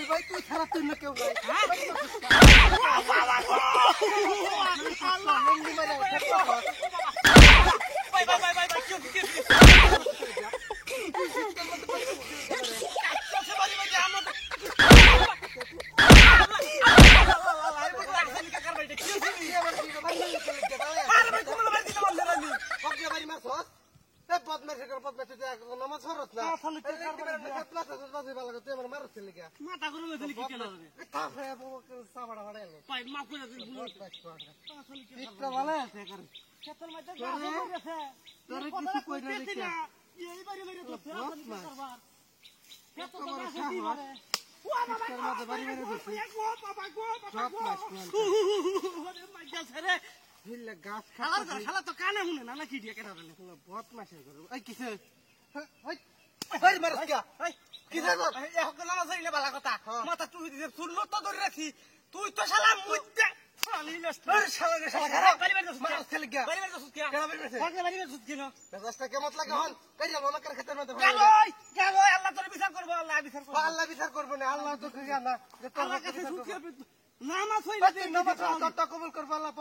ভাই তুই খারাপ তুই না কেউ ভাই তুই তো শালা মুইতে কেমন লাগে হন ক্ষেত্রে আল্লাহ বিচার করবো না আল্লাহ তো কবুল করবো আল্লাহ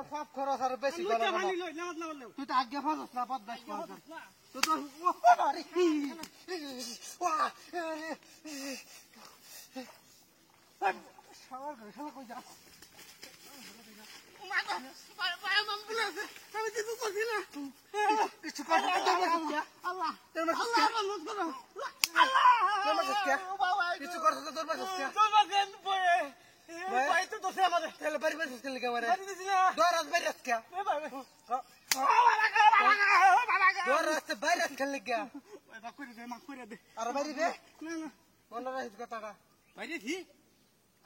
সব খরচ আর বেশি তুই তো আগে ফসস না বদমাশ তো তোর আমি কিছু করছি না কিছু কিছু করছো তো তোর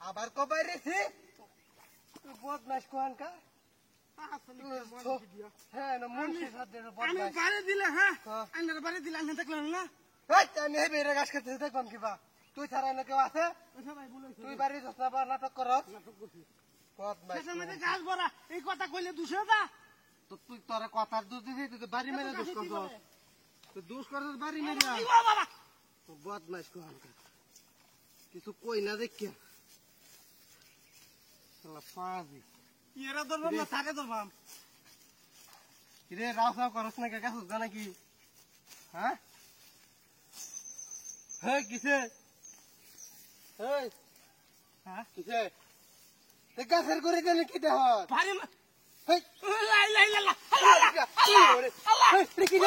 আবার কবাইরেছি বদমাস কোহানকা হ্যাঁ মুন্সি বাড়ি দিলে হ্যাঁ বাড়ি দিলে আমি দেখলাম না আমি বেড়ে গাছ খেতে দেখলাম কিবা তুই ছাড়া না কেউ আছে তুই বাড়ি নাটক কর গাছ ভরা এই কথা কইলে দুশো দা তো তুই তোর কথার দুধ দিবি তুই বাড়ি মেরে দুষ করছ দুষ করছ বাড়ি মেরে বদমাস কোহানকা কিছু কই না দেখিয়া এরা ধরবাম না থাকে ধরবাম রে রাও সাও করস না কাকা সুজা নাকি হ্যাঁ হ্যাঁ কিসে কিসে গাছের করে দেন কি দেহ কি